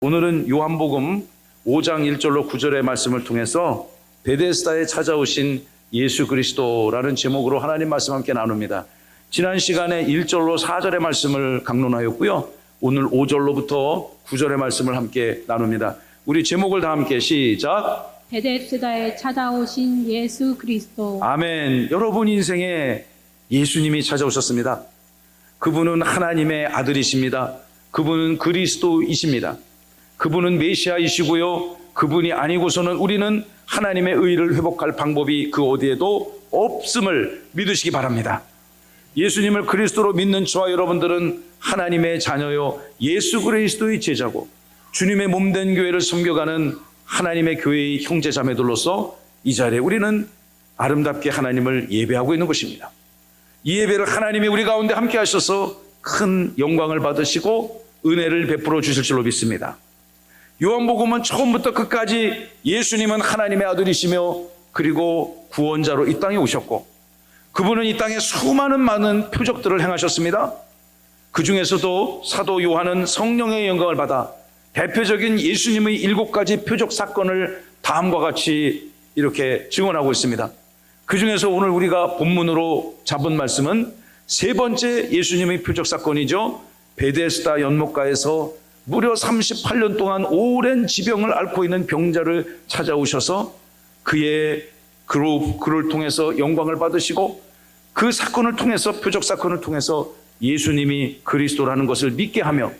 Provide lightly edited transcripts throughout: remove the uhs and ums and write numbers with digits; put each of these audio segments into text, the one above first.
오늘은 요한복음 5장 1절로 9절의 말씀을 통해서 베데스다에 찾아오신 예수 그리스도라는 제목으로 하나님 말씀 함께 나눕니다. 지난 시간에 1절로 4절의 말씀을 강론하였고요. 오늘 5절로부터 9절의 말씀을 함께 나눕니다. 우리 제목을 다 함께 시작. 베데스다에 찾아오신 예수 그리스도. 아멘. 여러분 인생에 예수님이 찾아오셨습니다. 그분은 하나님의 아들이십니다. 그분은 그리스도이십니다. 그분은 메시아이시고요. 그분이 아니고서는 우리는 하나님의 의를 회복할 방법이 그 어디에도 없음을 믿으시기 바랍니다. 예수님을 그리스도로 믿는 저와 여러분들은 하나님의 자녀요 예수 그리스도의 제자고 주님의 몸된 교회를 섬겨가는 하나님의 교회의 형제 자매들로서 이 자리에 우리는 아름답게 하나님을 예배하고 있는 것입니다. 이 예배를 하나님이 우리 가운데 함께 하셔서 큰 영광을 받으시고 은혜를 베풀어 주실 줄로 믿습니다. 요한복음은 처음부터 끝까지 예수님은 하나님의 아들이시며 그리고 구원자로 이 땅에 오셨고 그분은 이 땅에 수많은 많은 표적들을 행하셨습니다. 그 중에서도 사도 요한은 성령의 영광을 받아 대표적인 예수님의 7가지 표적 사건을 다음과 같이 이렇게 증언하고 있습니다. 그 중에서 오늘 우리가 본문으로 잡은 말씀은 세 번째 예수님의 표적 사건이죠. 베데스다 연못가에서 무려 38년 동안 오랜 지병을 앓고 있는 병자를 찾아오셔서 그의 그를 통해서 영광을 받으시고 그 사건을 통해서 표적 사건을 통해서 예수님이 그리스도라는 것을 믿게 하며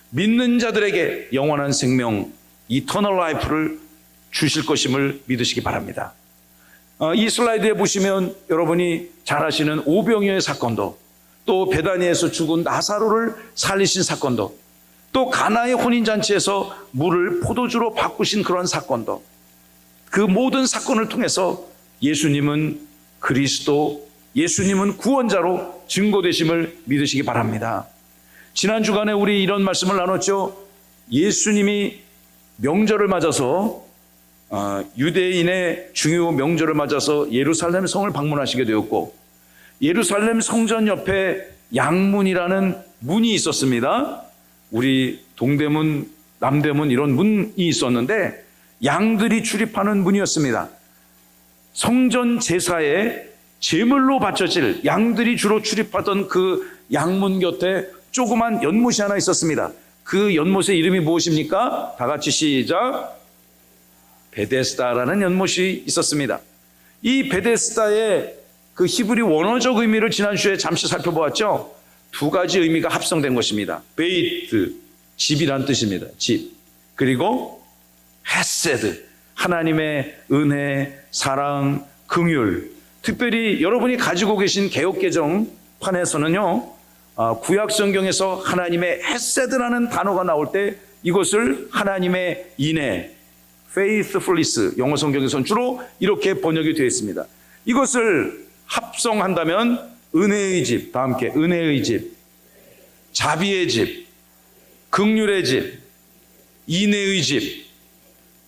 믿는 자들에게 영원한 생명, 이터널 라이프를 주실 것임을 믿으시기 바랍니다. 이 슬라이드에 보시면 여러분이 잘 아시는 오병이어의 사건도 또 베다니에서 죽은 나사로를 살리신 사건도 또 가나의 혼인잔치에서 물을 포도주로 바꾸신 그런 사건도 그 모든 사건을 통해서 예수님은 그리스도, 예수님은 구원자로 증거되심을 믿으시기 바랍니다. 지난 주간에 우리 이런 말씀을 나눴죠. 예수님이 명절을 맞아서 유대인의 중요 명절을 맞아서 예루살렘 성을 방문하시게 되었고 예루살렘 성전 옆에 양문이라는 문이 있었습니다. 우리 동대문, 남대문 이런 문이 있었는데 양들이 출입하는 문이었습니다. 성전 제사에 제물로 바쳐질 양들이 주로 출입하던 그 양문 곁에 조그만 연못이 하나 있었습니다. 그 연못의 이름이 무엇입니까? 다 같이 시작. 베데스다라는 연못이 있었습니다. 이 베데스다의 그 히브리 원어적 의미를 지난주에 잠시 살펴보았죠. 두 가지 의미가 합성된 것입니다. 베이트, 집이란 뜻입니다. 집. 그리고 헤세드, 하나님의 은혜, 사랑, 긍휼. 특별히 여러분이 가지고 계신 개역개정판에서는요, 구약 성경에서 하나님의 헤세드라는 단어가 나올 때 이것을 하나님의 인애, faithfulness, 영어 성경에서는 주로 이렇게 번역이 되어 있습니다. 이것을 합성한다면 은혜의 집, 다 함께 은혜의 집, 자비의 집, 긍휼의 집, 인애의 집.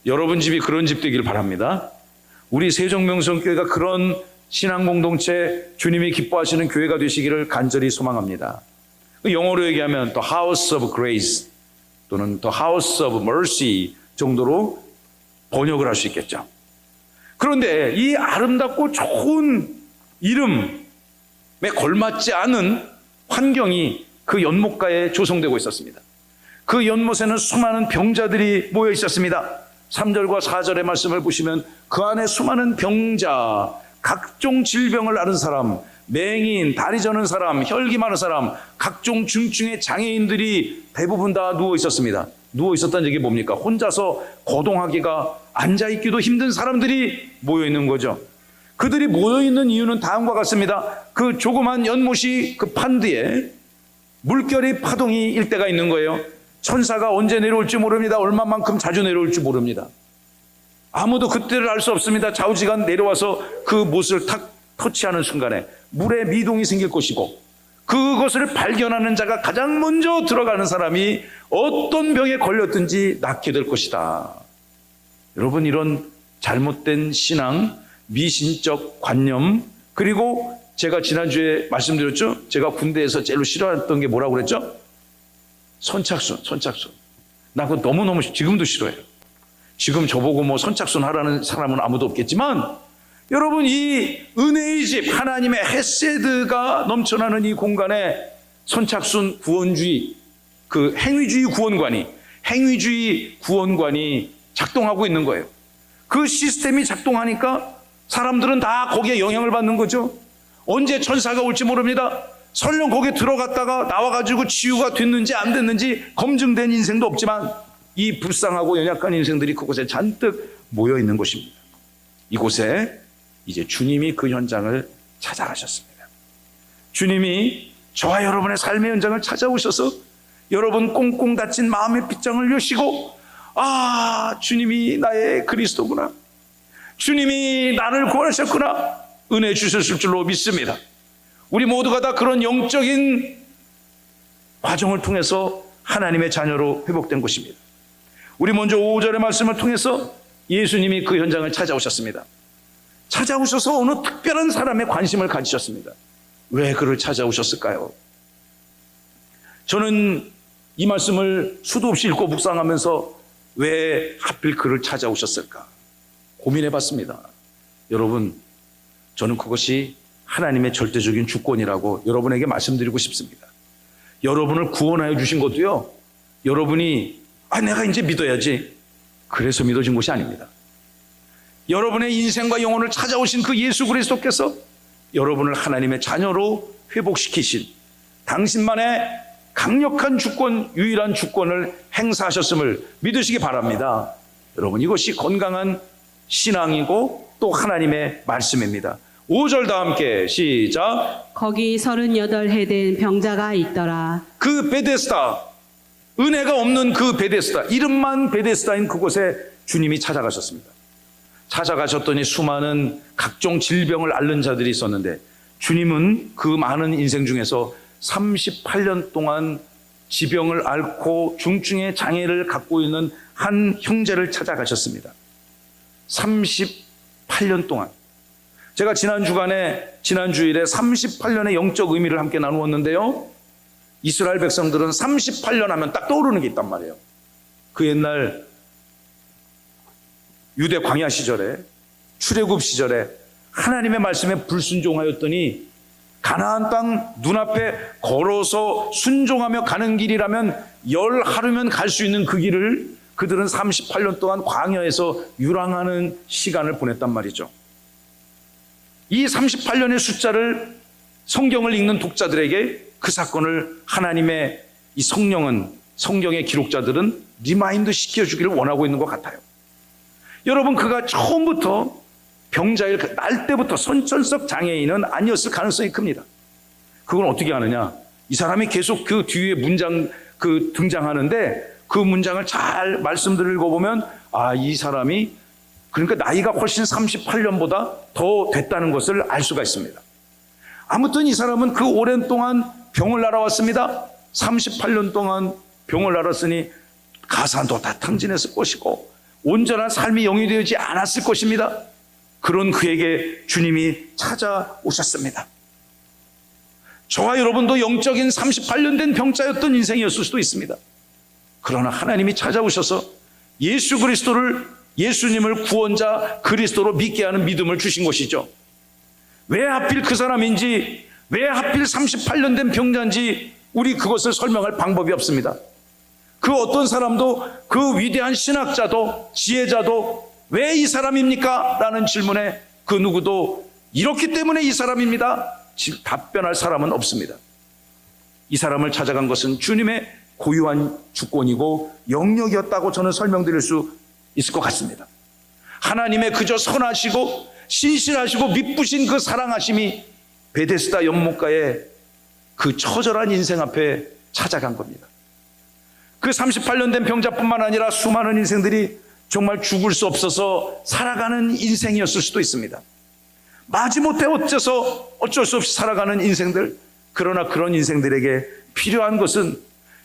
여러분 집이 그런 집 되길 바랍니다. 우리 세종명성교회가 그런 신앙 공동체, 주님이 기뻐하시는 교회가 되시기를 간절히 소망합니다. 영어로 얘기하면 The House of Grace 또는 The House of Mercy 정도로 번역을 할 수 있겠죠. 그런데 이 아름답고 좋은 이름에 걸맞지 않은 환경이 그 연못가에 조성되고 있었습니다. 그 연못에는 수많은 병자들이 모여 있었습니다. 3절과 4절의 말씀을 보시면 그 안에 수많은 병자, 각종 질병을 앓은 사람, 맹인, 다리 저는 사람, 혈기 많은 사람, 각종 중증의 장애인들이 대부분 다 누워 있었습니다. 누워 있었다는 얘기 뭡니까? 혼자서 거동하기가, 앉아있기도 힘든 사람들이 모여 있는 거죠. 그들이 모여있는 이유는 다음과 같습니다. 그 조그만 연못이 그 판드에 물결의 파동이 일 때가 있는 거예요. 천사가 언제 내려올지 모릅니다. 얼마만큼 자주 내려올지 모릅니다. 아무도 그때를 알 수 없습니다. 좌우지간 내려와서 그 못을 탁 터치하는 순간에 물에 미동이 생길 것이고 그것을 발견하는 자가 가장 먼저 들어가는 사람이 어떤 병에 걸렸든지 낫게 될 것이다. 여러분, 이런 잘못된 신앙, 미신적 관념, 그리고 제가 지난주에 말씀드렸죠. 제가 군대에서 제일 싫어했던 게 뭐라고 그랬죠? 선착순. 나 그거 너무너무 지금도 싫어해요. 지금 저보고 뭐 선착순 하라는 사람은 아무도 없겠지만 여러분, 이 은혜의 집, 하나님의 헤세드가 넘쳐나는 이 공간에 선착순 구원주의, 그 행위주의 구원관이 작동하고 있는 거예요. 그 시스템이 작동하니까 사람들은 다 거기에 영향을 받는 거죠. 언제 천사가 올지 모릅니다. 설령 거기에 들어갔다가 나와가지고 치유가 됐는지 안 됐는지 검증된 인생도 없지만 이 불쌍하고 연약한 인생들이 그곳에 잔뜩 모여 있는 곳입니다. 이곳에 이제 주님이 그 현장을 찾아가셨습니다. 주님이 저와 여러분의 삶의 현장을 찾아오셔서 여러분 꽁꽁 닫힌 마음의 빗장을 여시고, 아, 주님이 나의 그리스도구나, 주님이 나를 구원하셨구나, 은혜 주셨을 줄로 믿습니다. 우리 모두가 다 그런 영적인 과정을 통해서 하나님의 자녀로 회복된 것입니다. 우리 먼저 5절의 말씀을 통해서 예수님이 그 현장을 찾아오셨습니다. 찾아오셔서 어느 특별한 사람의 관심을 가지셨습니다. 왜 그를 찾아오셨을까요? 저는 이 말씀을 수도 없이 읽고 묵상하면서 왜 하필 그를 찾아오셨을까 고민해 봤습니다. 여러분, 저는 그것이 하나님의 절대적인 주권이라고 여러분에게 말씀드리고 싶습니다. 여러분을 구원하여 주신 것도요, 여러분이 내가 이제 믿어야지 그래서 믿어진 것이 아닙니다. 여러분의 인생과 영혼을 찾아오신 그 예수 그리스도께서 여러분을 하나님의 자녀로 회복시키신 당신만의 강력한 주권, 유일한 주권을 행사하셨음을 믿으시기 바랍니다. 여러분, 이것이 건강한 신앙이고 또 하나님의 말씀입니다. 5절 다 함께 시작. 거기 38해 된 병자가 있더라. 그 베데스다, 은혜가 없는 그 베데스다, 이름만 베데스다인 그곳에 주님이 찾아가셨습니다. 찾아가셨더니 수많은 각종 질병을 앓는 자들이 있었는데 주님은 그 많은 인생 중에서 38년 동안 지병을 앓고 중증의 장애를 갖고 있는 한 형제를 찾아가셨습니다. 38년 동안. 제가 지난 주일에 38년의 영적 의미를 함께 나누었는데요, 이스라엘 백성들은 38년 하면 딱 떠오르는 게 있단 말이에요. 그 옛날 유대 광야 시절에, 출애굽 시절에 하나님의 말씀에 불순종하였더니 가나안 땅 눈앞에 걸어서 순종하며 가는 길이라면 10하루면 갈 수 있는 그 길을 그들은 38년 동안 광야에서 유랑하는 시간을 보냈단 말이죠. 이 38년의 숫자를 성경을 읽는 독자들에게 그 사건을 하나님의 이 성경의 기록자들은 리마인드 시켜주기를 원하고 있는 것 같아요. 여러분, 그가 처음부터 병자일 날 때부터 선천적 장애인은 아니었을 가능성이 큽니다. 그건 어떻게 아느냐? 이 사람이 계속 그 뒤에 문장 등장하는데 그 문장을 잘 말씀들을 읽어보면 이 사람이 그러니까 나이가 훨씬 38년보다 더 됐다는 것을 알 수가 있습니다. 아무튼 이 사람은 그 오랜 동안 병을 앓아왔습니다. 38년 동안 병을 앓았으니 가산도 다 탕진했을 것이고 온전한 삶이 영위되지 않았을 것입니다. 그런 그에게 주님이 찾아오셨습니다. 저와 여러분도 영적인 38년 된 병자였던 인생이었을 수도 있습니다. 그러나 하나님이 찾아오셔서 예수님을 구원자 그리스도로 믿게 하는 믿음을 주신 것이죠. 왜 하필 그 사람인지, 왜 하필 38년 된 병자인지 우리 그것을 설명할 방법이 없습니다. 그 어떤 사람도, 그 위대한 신학자도 지혜자도 왜 이 사람입니까? 라는 질문에 그 누구도 이렇기 때문에 이 사람입니다, 답변할 사람은 없습니다. 이 사람을 찾아간 것은 주님의 고유한 주권이고 영역이었다고 저는 설명드릴 수 있을 것 같습니다. 하나님의 그저 선하시고 신실하시고 미쁘신 그 사랑하심이 베데스다 연못가의 그 처절한 인생 앞에 찾아간 겁니다. 그 38년 된 병자뿐만 아니라 수많은 인생들이 정말 죽을 수 없어서 살아가는 인생이었을 수도 있습니다. 마지못해 어쩔 수 없이 살아가는 인생들, 그러나 그런 인생들에게 필요한 것은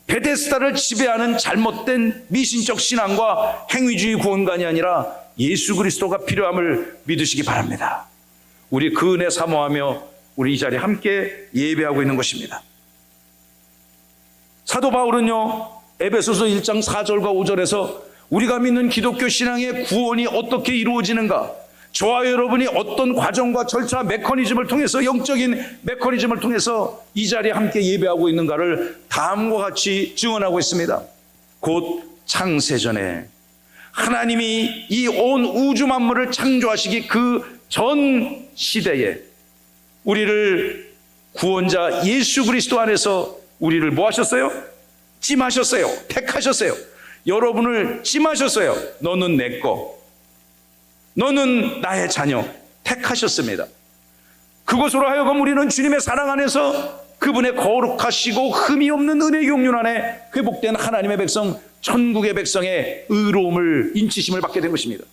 베데스다를 지배하는 잘못된 미신적 신앙과 행위주의 구원관이 아니라 예수 그리스도가 필요함을 믿으시기 바랍니다. 우리 그 은혜 사모하며 우리 이 자리에 함께 예배하고 있는 것입니다. 사도 바울은요, 에베소서 1장 4절과 5절에서 우리가 믿는 기독교 신앙의 구원이 어떻게 이루어지는가, 저와 여러분이 어떤 과정과 절차 메커니즘을 통해서, 영적인 메커니즘을 통해서 이 자리에 함께 예배하고 있는가를 다음과 같이 증언하고 있습니다. 곧 창세전에 하나님이 이 온 우주 만물을 창조하시기 그 전 시대에 우리를 구원자 예수 그리스도 안에서 우리를 뭐 하셨어요? 찜하셨어요. 택하셨어요. 여러분을 찜하셨어요. 너는 내 거, 너는 나의 자녀, 택하셨습니다. 그것으로 하여금 우리는 주님의 사랑 안에서 그분의 거룩하시고 흠이 없는 은혜 경륜 안에 회복된 하나님의 백성, 천국의 백성의 의로움을, 인치심을 받게 된 것입니다.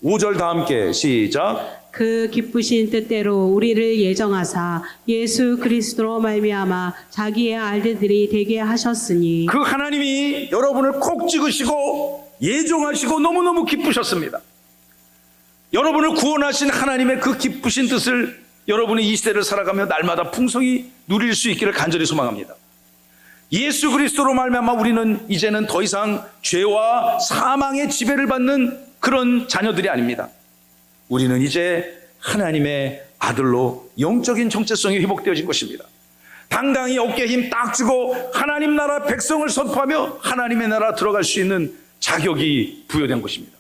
5절 다 함께 시작. 그 기쁘신 뜻대로 우리를 예정하사 예수 그리스도로 말미암아 자기의 아들들이 되게 하셨으니, 그 하나님이 여러분을 콕 찍으시고 예정하시고 너무너무 기쁘셨습니다. 여러분을 구원하신 하나님의 그 기쁘신 뜻을 여러분이 이 시대를 살아가며 날마다 풍성히 누릴 수 있기를 간절히 소망합니다. 예수 그리스도로 말미암아 우리는 이제는 더 이상 죄와 사망의 지배를 받는 그런 자녀들이 아닙니다. 우리는 이제 하나님의 아들로 영적인 정체성이 회복되어진 것입니다. 당당히 어깨에 힘 딱 주고 하나님 나라 백성을 선포하며 하나님의 나라 들어갈 수 있는 자격이 부여된 것입니다.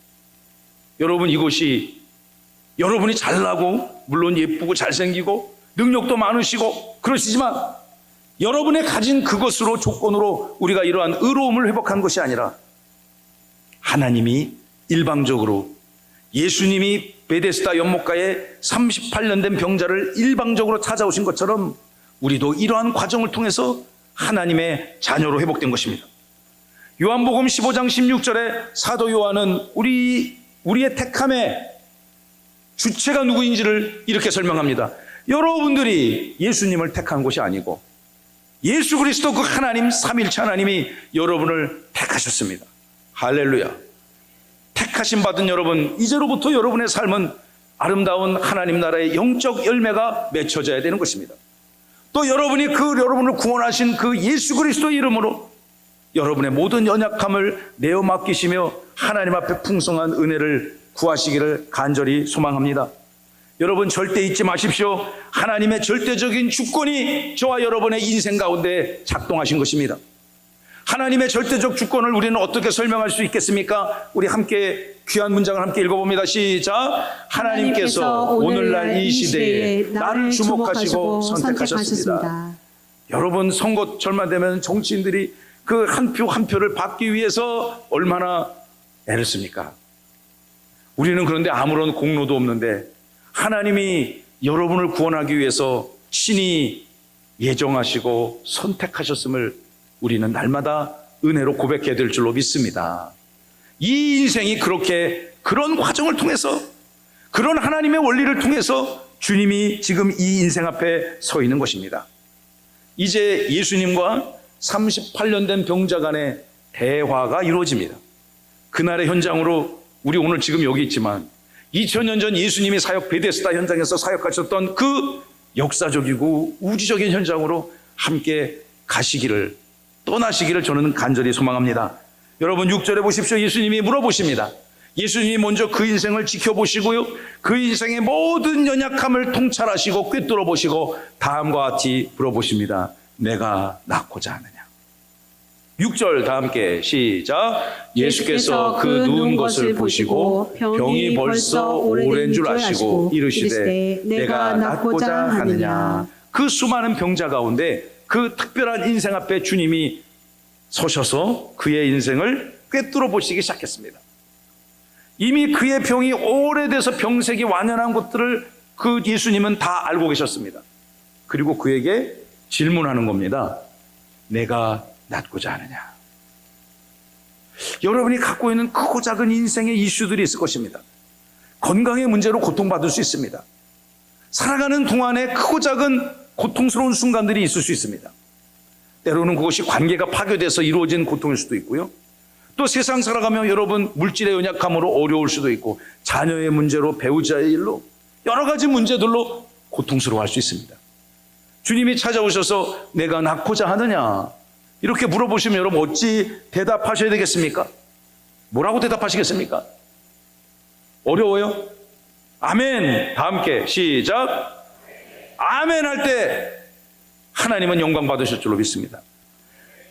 여러분, 이것이 여러분이 잘나고 물론 예쁘고 잘생기고 능력도 많으시고 그러시지만 여러분의 가진 그것으로, 조건으로 우리가 이러한 의로움을 회복한 것이 아니라 하나님이 일방적으로, 예수님이 베데스다 연못가에 38년 된 병자를 일방적으로 찾아오신 것처럼 우리도 이러한 과정을 통해서 하나님의 자녀로 회복된 것입니다. 요한복음 15장 16절에 사도 요한은 우리의 택함의 주체가 누구인지를 이렇게 설명합니다. 여러분들이 예수님을 택한 것이 아니고 예수 그리스도 그 하나님, 삼일체 하나님이 여러분을 택하셨습니다. 할렐루야. 택하심 받은 여러분, 이제로부터 여러분의 삶은 아름다운 하나님 나라의 영적 열매가 맺혀져야 되는 것입니다. 또 여러분이 여러분을 구원하신 그 예수 그리스도 이름으로 여러분의 모든 연약함을 내어 맡기시며 하나님 앞에 풍성한 은혜를 구하시기를 간절히 소망합니다. 여러분, 절대 잊지 마십시오. 하나님의 절대적인 주권이 저와 여러분의 인생 가운데 작동하신 것입니다. 하나님의 절대적 주권을 우리는 어떻게 설명할 수 있겠습니까? 우리 함께 귀한 문장을 함께 읽어봅니다. 시작. 하나님께서 오늘날 이 시대에 나를 주목하시고 선택하셨습니다. 여러분, 선거철만 되면 정치인들이 그 한 표 한 표를 받기 위해서 얼마나 애를 씁니까? 우리는 그런데 아무런 공로도 없는데 하나님이 여러분을 구원하기 위해서 친히 예정하시고 선택하셨음을 우리는 날마다 은혜로 고백해야 될 줄로 믿습니다. 이 인생이 그런 과정을 통해서, 그런 하나님의 원리를 통해서 주님이 지금 이 인생 앞에 서 있는 것입니다. 이제 예수님과 38년 된 병자 간의 대화가 이루어집니다. 그날의 현장으로 우리 오늘 지금 여기 있지만 2000년 전 예수님이 베데스다 현장에서 사역하셨던 그 역사적이고 우주적인 현장으로 함께 떠나시기를 저는 간절히 소망합니다. 여러분, 6절에 보십시오. 예수님이 물어보십니다. 예수님이 먼저 그 인생을 지켜보시고요, 그 인생의 모든 연약함을 통찰하시고 꿰뚫어 보시고 다음과 같이 물어보십니다. 내가 낫고자 하느냐? 6절 다 함께 시작. 예수께서 그 누운 것을 보시고 병이 벌써 오랜 줄 아시고 이르시되 내가 낫고자 하느냐? 그 수많은 병자 가운데 그 특별한 인생 앞에 주님이 서셔서 그의 인생을 꿰뚫어 보시기 시작했습니다. 이미 그의 병이 오래돼서 병색이 완연한 것들을 그 예수님은 다 알고 계셨습니다. 그리고 그에게 질문하는 겁니다. 내가 낫고자 하느냐? 여러분이 갖고 있는 크고 작은 인생의 이슈들이 있을 것입니다. 건강의 문제로 고통받을 수 있습니다. 살아가는 동안에 크고 작은 고통스러운 순간들이 있을 수 있습니다. 때로는 그것이 관계가 파괴돼서 이루어진 고통일 수도 있고요. 또 세상 살아가며 여러분 물질의 연약함으로 어려울 수도 있고, 자녀의 문제로, 배우자의 일로, 여러 가지 문제들로 고통스러워할 수 있습니다. 주님이 찾아오셔서 내가 낫고자 하느냐? 이렇게 물어보시면 여러분 어찌 대답하셔야 되겠습니까? 뭐라고 대답하시겠습니까? 어려워요? 아멘. 다 함께 시작. 아멘 할 때 하나님은 영광 받으실 줄로 믿습니다.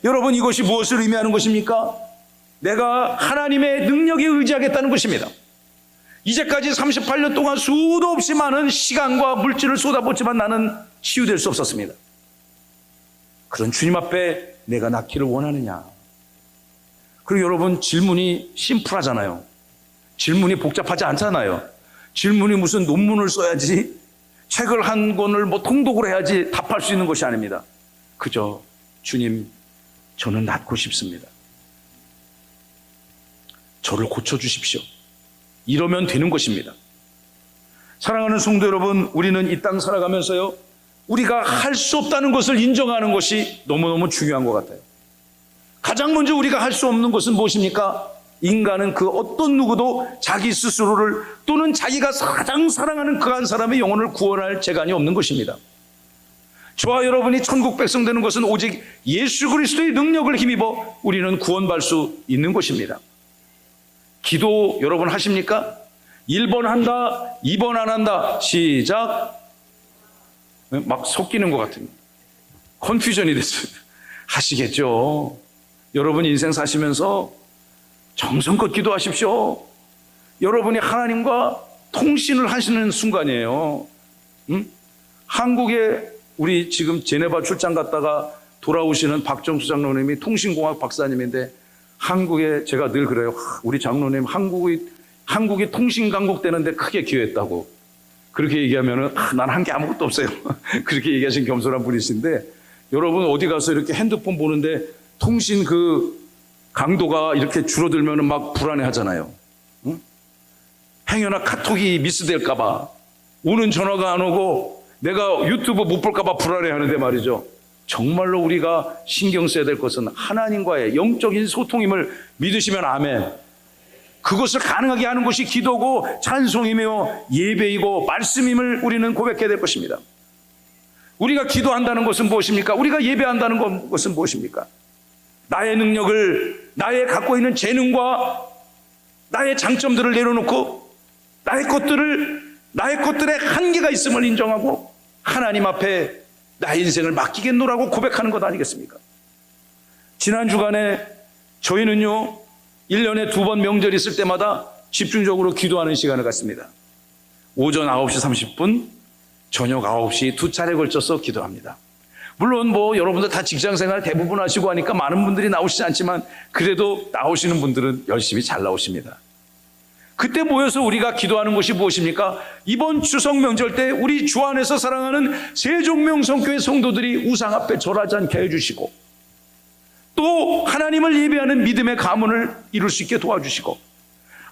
여러분, 이것이 무엇을 의미하는 것입니까? 내가 하나님의 능력에 의지하겠다는 것입니다. 이제까지 38년 동안 수도 없이 많은 시간과 물질을 쏟아붓지만 나는 치유될 수 없었습니다. 그런 주님 앞에 내가 낫기를 원하느냐? 그리고 여러분, 질문이 심플하잖아요. 질문이 복잡하지 않잖아요. 질문이 무슨 논문을 써야지, 책을 한 권을 통독을 해야지 답할 수 있는 것이 아닙니다. 그저 주님, 저는 낫고 싶습니다. 저를 고쳐주십시오. 이러면 되는 것입니다. 사랑하는 성도 여러분, 우리는 이 땅 살아가면서요, 우리가 할 수 없다는 것을 인정하는 것이 너무너무 중요한 것 같아요. 가장 먼저 우리가 할 수 없는 것은 무엇입니까? 인간은 그 어떤 누구도 자기 스스로를 또는 자기가 가장 사랑하는 그 한 사람의 영혼을 구원할 재간이 없는 것입니다. 저와 여러분이 천국 백성 되는 것은 오직 예수 그리스도의 능력을 힘입어 우리는 구원받을 수 있는 것입니다. 기도 여러분 하십니까? 1번 한다, 2번 안 한다. 시작. 막 섞이는 것 같은 컨퓨전이 됐어요. 하시겠죠. 여러분 인생 사시면서 정성껏 기도하십시오. 여러분이 하나님과 통신을 하시는 순간이에요. 한국에 우리 지금 제네바 출장 갔다가 돌아오시는 박정수 장로님이 통신공학 박사님인데, 한국에 제가 늘 그래요. 우리 장로님 한국이 통신 강국되는데 크게 기여했다고. 그렇게 얘기하면은 난 한 게 아무것도 없어요. 그렇게 얘기하신 겸손한 분이신데, 여러분 어디 가서 이렇게 핸드폰 보는데 통신 그 강도가 이렇게 줄어들면은 막 불안해 하잖아요. 응? 행여나 카톡이 미스될까봐, 오는 전화가 안 오고 내가 유튜브 못 볼까봐 불안해 하는데 말이죠. 정말로 우리가 신경 써야 될 것은 하나님과의 영적인 소통임을 믿으시면 아멘. 그것을 가능하게 하는 것이 기도고 찬송이며 예배이고 말씀임을 우리는 고백해야 될 것입니다. 우리가 기도한다는 것은 무엇입니까? 우리가 예배한다는 것은 무엇입니까? 나의 능력을, 나의 갖고 있는 재능과 나의 장점들을 내려놓고 나의 것들의 한계가 있음을 인정하고 하나님 앞에 나의 인생을 맡기겠노라고 고백하는 것 아니겠습니까? 지난 주간에 저희는요, 1년에 2번 명절이 있을 때마다 집중적으로 기도하는 시간을 갖습니다. 오전 9시 30분, 저녁 9시 2차례 걸쳐서 기도합니다. 물론 여러분들 다 직장생활 대부분 하시고 하니까 많은 분들이 나오시지 않지만, 그래도 나오시는 분들은 열심히 잘 나오십니다. 그때 모여서 우리가 기도하는 것이 무엇입니까? 이번 추석 명절 때 우리 주 안에서 사랑하는 세종명성교회 성도들이 우상 앞에 절하지 않게 해주시고, 또 하나님을 예배하는 믿음의 가문을 이룰 수 있게 도와주시고,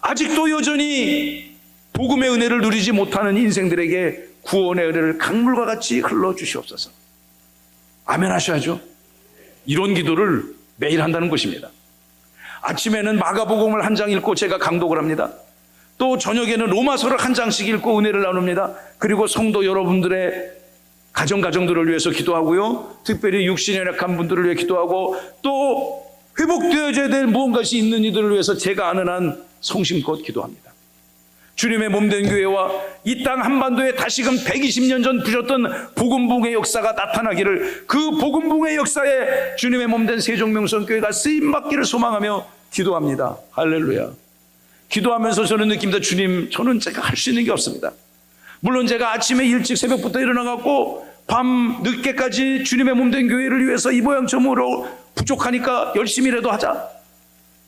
아직도 여전히 복음의 은혜를 누리지 못하는 인생들에게 구원의 은혜를 강물과 같이 흘러주시옵소서. 아멘 하셔야죠. 이런 기도를 매일 한다는 것입니다. 아침에는 마가복음을 한 장 읽고 제가 강독을 합니다. 또 저녁에는 로마서를 한 장씩 읽고 은혜를 나눕니다. 그리고 성도 여러분들의 가정들을 위해서 기도하고요, 특별히 육신에 연약한 분들을 위해 기도하고, 또 회복되어져야 될 무언가시 있는 이들을 위해서 제가 아는 한 성심껏 기도합니다. 주님의 몸된 교회와 이 땅 한반도에 다시금 120년 전 부셨던 복음붕의 역사가 나타나기를, 그 복음붕의 역사에 주님의 몸된 세종명성교회가 쓰임받기를 소망하며 기도합니다. 할렐루야. 기도하면서 저는 느낍니다. 주님, 저는 제가 할 수 있는 게 없습니다. 물론 제가 아침에 일찍 새벽부터 일어나갖고 밤 늦게까지 주님의 몸된 교회를 위해서 이 모양 저 모양으로 부족하니까 열심히라도 하자,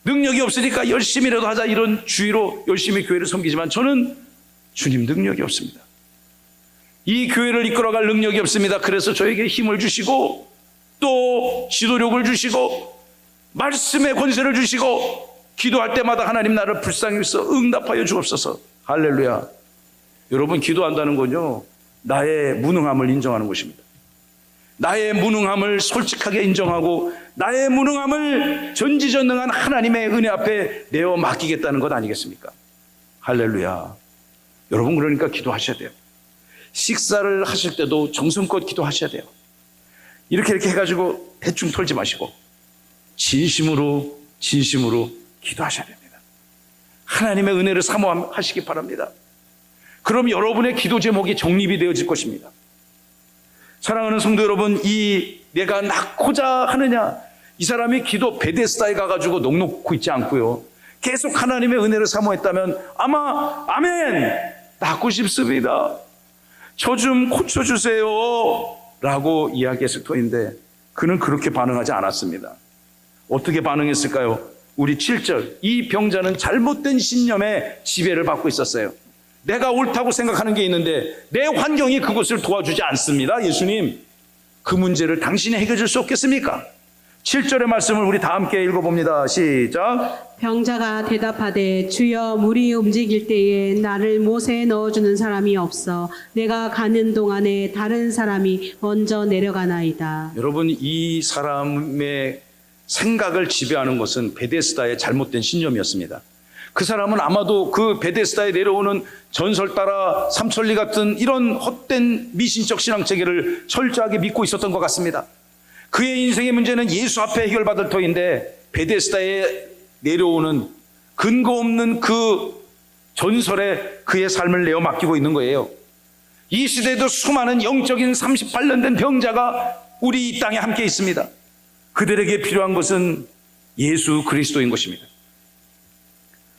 능력이 없으니까 열심히라도 하자, 이런 주의로 열심히 교회를 섬기지만 저는 주님 능력이 없습니다. 이 교회를 이끌어갈 능력이 없습니다. 그래서 저에게 힘을 주시고 또 지도력을 주시고 말씀의 권세를 주시고, 기도할 때마다 하나님 나를 불쌍히 여기서 응답하여 주옵소서. 할렐루야. 여러분, 기도한다는 건요, 나의 무능함을 인정하는 것입니다. 나의 무능함을 솔직하게 인정하고 나의 무능함을 전지전능한 하나님의 은혜 앞에 내어 맡기겠다는 것 아니겠습니까? 할렐루야. 여러분, 그러니까 기도하셔야 돼요. 식사를 하실 때도 정성껏 기도하셔야 돼요. 이렇게 해가지고 대충 털지 마시고, 진심으로 기도하셔야 됩니다. 하나님의 은혜를 사모하시기 바랍니다. 그럼 여러분의 기도 제목이 정립이 되어질 것입니다. 사랑하는 성도 여러분, 이 내가 낳고자 하느냐, 이 사람이 기도 베데스다에 가가지고 넋놓고 있지 않고요, 계속 하나님의 은혜를 사모했다면 아마 아멘, 낳고 싶습니다, 저 좀 고쳐주세요 라고 이야기했을 터인데 그는 그렇게 반응하지 않았습니다. 어떻게 반응했을까요? 우리 7절, 이 병자는 잘못된 신념에 지배를 받고 있었어요. 내가 옳다고 생각하는 게 있는데 내 환경이 그것을 도와주지 않습니다. 예수님, 그 문제를 당신이 해결해 줄 수 없겠습니까? 7절의 말씀을 우리 다 함께 읽어봅니다. 시작. 병자가 대답하되 주여, 물이 움직일 때에 나를 못에 넣어주는 사람이 없어 내가 가는 동안에 다른 사람이 먼저 내려가나이다. 여러분, 이 사람의 생각을 지배하는 것은 베데스다의 잘못된 신념이었습니다. 그 사람은 아마도 그 베데스다에 내려오는 전설 따라 삼천리 같은 이런 헛된 미신적 신앙체계를 철저하게 믿고 있었던 것 같습니다. 그의 인생의 문제는 예수 앞에 해결받을 터인데 베데스다에 내려오는 근거 없는 그 전설에 그의 삶을 내어 맡기고 있는 거예요. 이 시대에도 수많은 영적인 38년 된 병자가 우리 이 땅에 함께 있습니다. 그들에게 필요한 것은 예수 그리스도인 것입니다.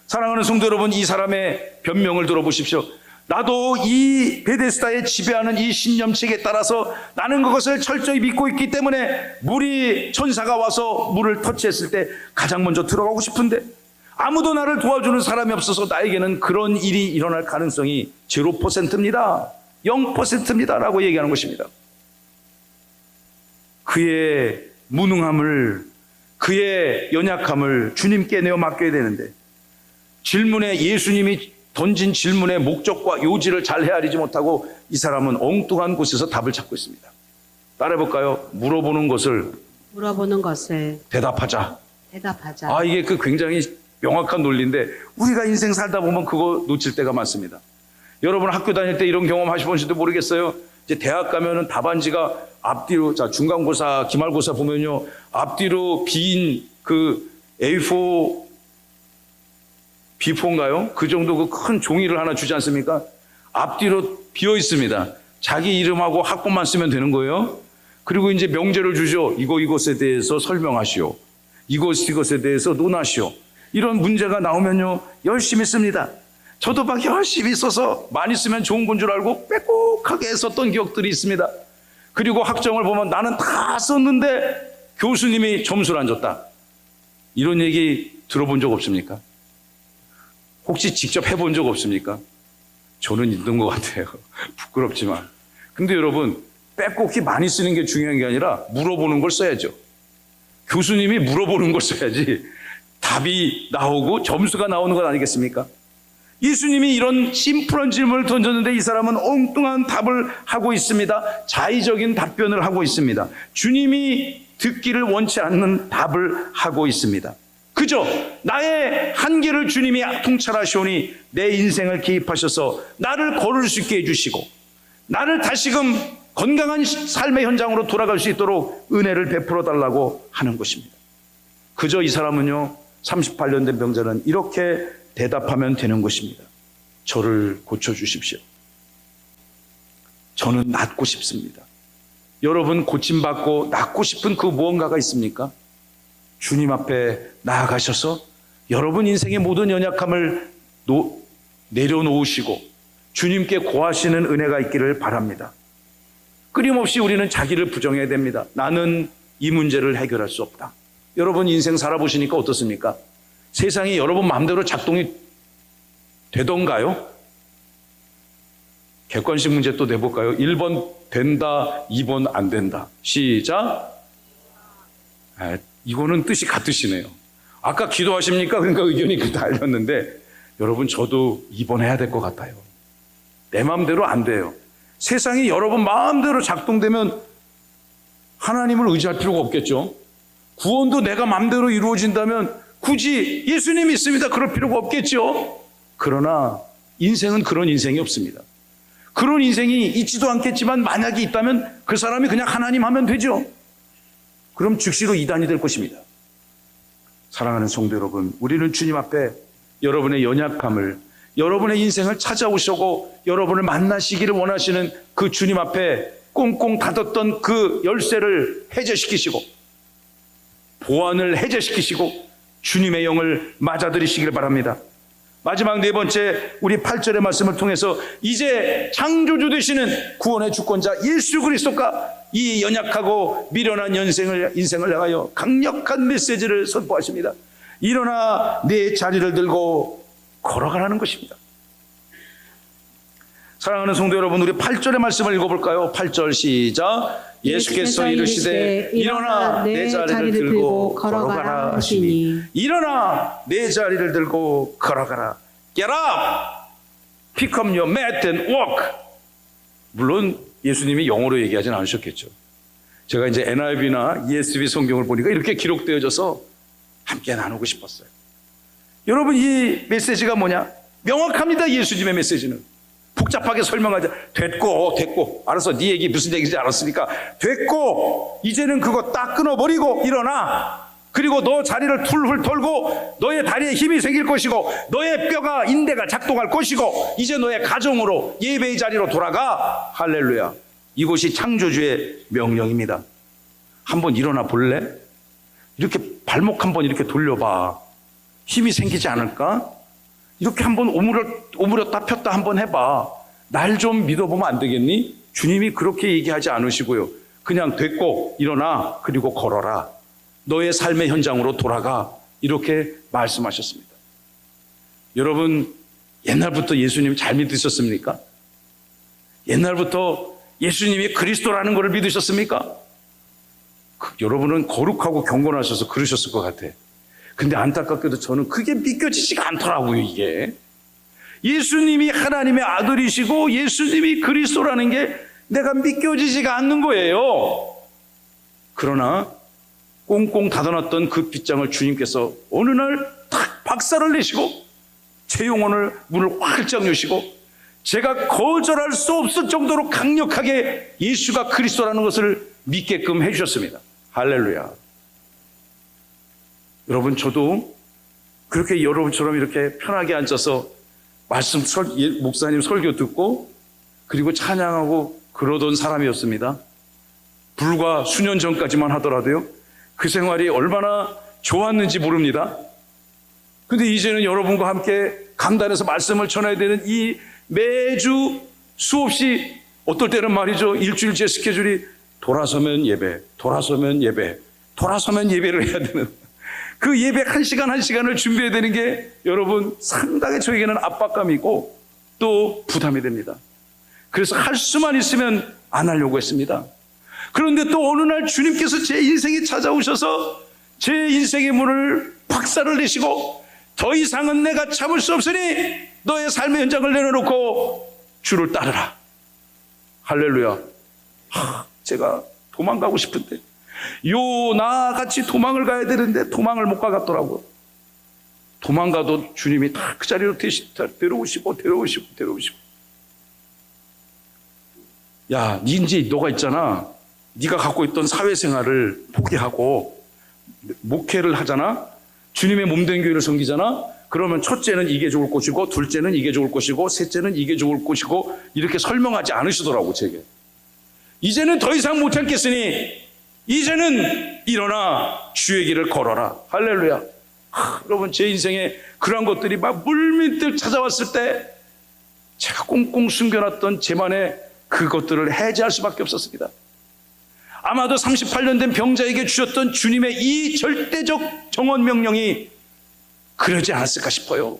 사랑하는 성도 여러분, 이 사람의 변명을 들어보십시오. 나도 이 베데스다에 지배하는 이 신념책에 따라서 나는 그것을 철저히 믿고 있기 때문에 물이, 천사가 와서 물을 터치했을 때 가장 먼저 들어가고 싶은데 아무도 나를 도와주는 사람이 없어서 나에게는 그런 일이 일어날 가능성이 0%입니다. 0%입니다 라고 얘기하는 것입니다. 그의 무능함을, 그의 연약함을 주님께 내어 맡겨야 되는데 질문에, 예수님이 던진 질문의 목적과 요지를 잘 헤아리지 못하고 이 사람은 엉뚱한 곳에서 답을 찾고 있습니다. 따라해볼까요? 물어보는 것을 대답하자. 이게 그 굉장히 명확한 논리인데 우리가 인생 살다 보면 그거 놓칠 때가 많습니다. 여러분 학교 다닐 때 이런 경험 하셔보실지 모르겠어요. 이제 대학 가면은 답안지가 앞뒤로, 자, 중간고사, 기말고사 보면요, 앞뒤로 빈 그 A4 B4인가요? 그 정도 그 큰 종이를 하나 주지 않습니까? 앞뒤로 비어 있습니다. 자기 이름하고 학번만 쓰면 되는 거예요. 그리고 이제 명제를 주죠. 이것에 대해서 설명하시오. 이것에 대해서 논하시오. 이런 문제가 나오면요, 열심히 씁니다. 저도 막 열심히 써서 많이 쓰면 좋은 건 줄 알고 빼곡하게 썼던 기억들이 있습니다. 그리고 학점을 보면 나는 다 썼는데 교수님이 점수를 안 줬다. 이런 얘기 들어본 적 없습니까? 혹시 직접 해본 적 없습니까? 저는 있는 것 같아요. 부끄럽지만. 근데 여러분, 빼곡히 많이 쓰는 게 중요한 게 아니라 물어보는 걸 써야죠. 교수님이 물어보는 걸 써야지 답이 나오고 점수가 나오는 것 아니겠습니까? 예수님이 이런 심플한 질문을 던졌는데 이 사람은 엉뚱한 답을 하고 있습니다. 자의적인 답변을 하고 있습니다. 주님이 듣기를 원치 않는 답을 하고 있습니다. 그죠? 나의 한계를 주님이 통찰하시오니 내 인생을 개입하셔서 나를 걸을 수 있게 해주시고 나를 다시금 건강한 삶의 현장으로 돌아갈 수 있도록 은혜를 베풀어 달라고 하는 것입니다. 그저 이 사람은요, 38년 된 병자는 이렇게 대답하면 되는 것입니다. 저를 고쳐주십시오. 저는 낫고 싶습니다. 여러분, 고침받고 낫고 싶은 그 무언가가 있습니까? 주님 앞에 나아가셔서 여러분 인생의 모든 연약함을 내려놓으시고 주님께 고하시는 은혜가 있기를 바랍니다. 끊임없이 우리는 자기를 부정해야 됩니다. 나는 이 문제를 해결할 수 없다. 여러분 인생 살아보시니까 어떻습니까? 세상이 여러분 마음대로 작동이 되던가요? 객관식 문제 또 내볼까요? 1번 된다, 2번 안 된다. 시작. 이거는 뜻이 같으시네요. 아까 기도하십니까? 그러니까 의견이 다 알렸는데 여러분 저도 2번 해야 될 것 같아요. 내 마음대로 안 돼요. 세상이 여러분 마음대로 작동되면 하나님을 의지할 필요가 없겠죠. 구원도 내가 마음대로 이루어진다면 굳이 예수님이 있습니다. 그럴 필요가 없겠죠. 그러나 인생은 그런 인생이 없습니다. 그런 인생이 있지도 않겠지만 만약에 있다면 그 사람이 그냥 하나님 하면 되죠. 그럼 즉시로 이단이 될 것입니다. 사랑하는 성도 여러분, 우리는 주님 앞에 여러분의 연약함을, 여러분의 인생을 찾아오시고 여러분을 만나시기를 원하시는 그 주님 앞에 꽁꽁 닫았던 그 열쇠를 해제시키시고 보안을 해제시키시고 주님의 영을 맞아들이시기를 바랍니다. 마지막 네 번째, 우리 8절의 말씀을 통해서 이제 창조주 되시는 구원의 주권자 예수 그리스도가 이 연약하고 미련한 인생을 향하여 강력한 메시지를 선포하십니다. 일어나 내 자리를 들고 걸어가라는 것입니다. 사랑하는 성도 여러분, 우리 8절의 말씀을 읽어볼까요? 8절 시작. 예수께서 이르시되 일어나 내 자리를 들고 걸어가라 하시니, 일어나 내 자리를 들고 걸어가라. Get up! Pick up your mat and walk. 물론 예수님이 영어로 얘기하진 않으셨겠죠. 제가 이제 NIV나 ESV 성경을 보니까 이렇게 기록되어져서 함께 나누고 싶었어요. 여러분, 이 메시지가 뭐냐? 명확합니다. 예수님의 메시지는. 복잡하게 설명하자. 됐고 알았어, 네 얘기 무슨 얘기인지 알았으니까 됐고, 이제는 그거 딱 끊어버리고 일어나. 그리고 너 자리를 툴툴 털고 너의 다리에 힘이 생길 것이고 너의 뼈가, 인대가 작동할 것이고 이제 너의 가정으로, 예배의 자리로 돌아가. 할렐루야. 이것이 창조주의 명령입니다. 한번 일어나 볼래? 이렇게 발목 한번 이렇게 돌려봐. 힘이 생기지 않을까? 이렇게 한번 오므렸다 폈다 한번 해봐. 날 좀 믿어보면 안 되겠니? 주님이 그렇게 얘기하지 않으시고요. 그냥 됐고 일어나, 그리고 걸어라. 너의 삶의 현장으로 돌아가. 이렇게 말씀하셨습니다. 여러분, 옛날부터 예수님 잘 믿으셨습니까? 옛날부터 예수님이 그리스도라는 것을 믿으셨습니까? 여러분은 거룩하고 경건하셔서 그러셨을 것 같아. 근데 안타깝게도 저는 그게 믿겨지지가 않더라고요. 이게 예수님이 하나님의 아들이시고 예수님이 그리스도라는 게 내가 믿겨지지가 않는 거예요. 그러나 꽁꽁 닫아놨던 그 빗장을 주님께서 어느 날 탁 박살을 내시고 제 영혼을 문을 활짝 여시고 제가 거절할 수 없을 정도로 강력하게 예수가 그리스도라는 것을 믿게끔 해주셨습니다. 할렐루야. 여러분, 저도 그렇게 여러분처럼 이렇게 편하게 앉아서 목사님 설교 듣고 그리고 찬양하고 그러던 사람이었습니다. 불과 수년 전까지만 하더라도요, 그 생활이 얼마나 좋았는지 모릅니다. 근데 이제는 여러분과 함께 강단에서 말씀을 전해야 되는 이 매주 수없이, 어떨 때는 말이죠, 일주일째 스케줄이 돌아서면 예배, 돌아서면 예배, 돌아서면 예배를 해야 되는 그 예배 한 시간을 준비해야 되는 게 여러분 상당히 저에게는 압박감이고 또 부담이 됩니다. 그래서 할 수만 있으면 안 하려고 했습니다. 그런데 또 어느 날 주님께서 제 인생에 찾아오셔서 제 인생의 문을 박살을 내시고 더 이상은 내가 참을 수 없으니 너의 삶의 현장을 내려놓고 주를 따르라. 할렐루야. 제가 도망가고 싶은데, 요나같이 도망을 가야 되는데 도망을 못 가겠더라고요. 도망가도 주님이 다 그 자리로 데려오시고. 야, 이제 너가 있잖아. 네가 갖고 있던 사회생활을 포기하고 목회를 하잖아. 주님의 몸된 교회를 섬기잖아. 그러면 첫째는 이게 좋을 것이고, 둘째는 이게 좋을 것이고, 셋째는 이게 좋을 것이고, 이렇게 설명하지 않으시더라고, 제게. 이제는 더 이상 못 참겠으니 이제는 일어나 주의 길을 걸어라. 할렐루야. 여러분, 제 인생에 그런 것들이 막 물밀듯 찾아왔을 때 제가 꽁꽁 숨겨놨던 제만의 그것들을 해제할 수밖에 없었습니다. 아마도 38년 된 병자에게 주셨던 주님의 이 절대적 정언 명령이 그러지 않았을까 싶어요.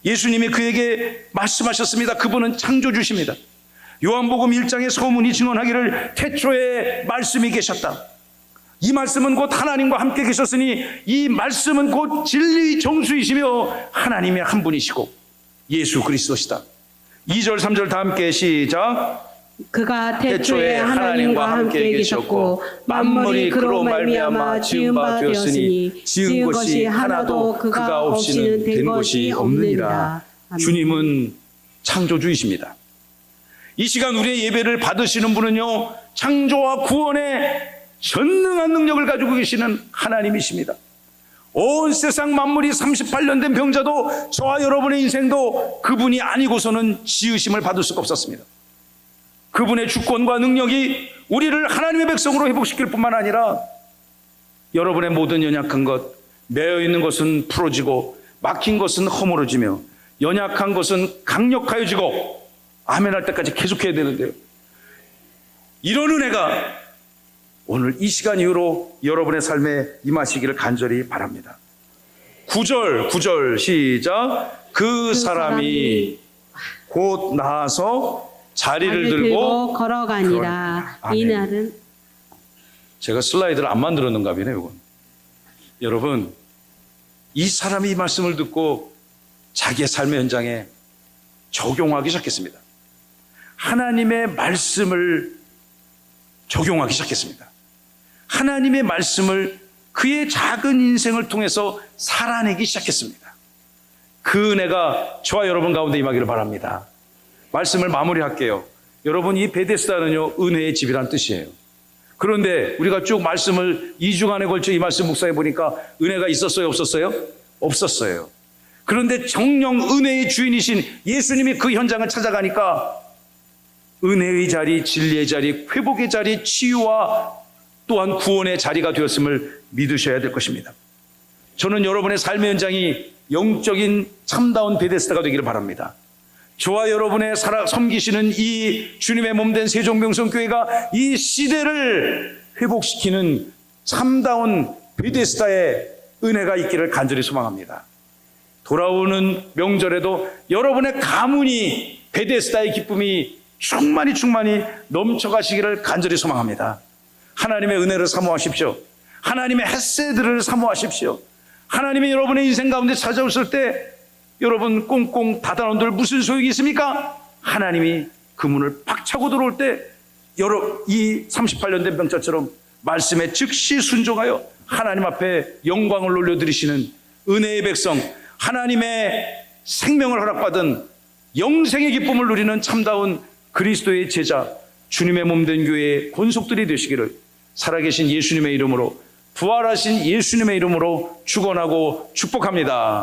예수님이 그에게 말씀하셨습니다. 그분은 창조주십니다. 요한복음 1장의 서문이 증언하기를 태초에 말씀이 계셨다. 이 말씀은 곧 하나님과 함께 계셨으니 이 말씀은 곧 진리 정수이시며 하나님의 한 분이시고 예수 그리스도시다. 2절 3절 다 함께 시작. 그가 태초에 하나님과 함께 계셨고 만물이 그로 말미암아 지은 바 되었으니 지은 것이 하나도 그가 없이는 된 것이 없느니라. 주님은 창조주이십니다. 이 시간 우리의 예배를 받으시는 분은요, 창조와 구원의 전능한 능력을 가지고 계시는 하나님이십니다. 온 세상 만물이 38년 된 병자도 저와 여러분의 인생도 그분이 아니고서는 지으심을 받을 수가 없었습니다. 그분의 주권과 능력이 우리를 하나님의 백성으로 회복시킬 뿐만 아니라 여러분의 모든 연약한 것, 매여있는 것은 풀어지고 막힌 것은 허물어지며 연약한 것은 강력하여지고 아멘 할 때까지 계속해야 되는데요. 이런 은혜가 오늘 이 시간 이후로 여러분의 삶에 임하시기를 간절히 바랍니다. 9절 시작. 그 사람이 곧 나아서 자리를 들고 걸어가니라. 아멘. 이날은 제가 슬라이드를 안 만들었는가 보네요. 이건. 여러분, 이 사람이 이 말씀을 듣고 자기의 삶의 현장에 적용하기 시작했습니다. 하나님의 말씀을 적용하기 시작했습니다. 하나님의 말씀을 그의 작은 인생을 통해서 살아내기 시작했습니다. 그 은혜가 저와 여러분 가운데 임하기를 바랍니다. 말씀을 마무리할게요. 여러분, 이 베데스다는요, 은혜의 집이라는 뜻이에요. 그런데 우리가 쭉 말씀을 2주간에 걸쳐 이 말씀 묵상해 보니까 은혜가 있었어요, 없었어요? 없었어요. 그런데 정령 은혜의 주인이신 예수님이 그 현장을 찾아가니까 은혜의 자리, 진리의 자리, 회복의 자리, 치유와 또한 구원의 자리가 되었음을 믿으셔야 될 것입니다. 저는 여러분의 삶의 현장이 영적인 참다운 베데스다가 되기를 바랍니다. 저와 여러분의 섬기시는 이 주님의 몸된 세종명성교회가 이 시대를 회복시키는 참다운 베데스다의 은혜가 있기를 간절히 소망합니다. 돌아오는 명절에도 여러분의 가문이 베데스다의 기쁨이 충만히 넘쳐가시기를 간절히 소망합니다. 하나님의 은혜를 사모하십시오. 하나님의 햇새들을 사모하십시오. 하나님이 여러분의 인생 가운데 찾아오실 때 여러분 꽁꽁 닫아놓은들 무슨 소용이 있습니까? 하나님이 그 문을 팍 차고 들어올 때 이 38년 된 병자처럼 말씀에 즉시 순종하여 하나님 앞에 영광을 올려드리시는 은혜의 백성, 하나님의 생명을 허락받은 영생의 기쁨을 누리는 참다운 그리스도의 제자, 주님의 몸된 교회의 권속들이 되시기를 살아계신 예수님의 이름으로, 부활하신 예수님의 이름으로 축원하고 축복합니다.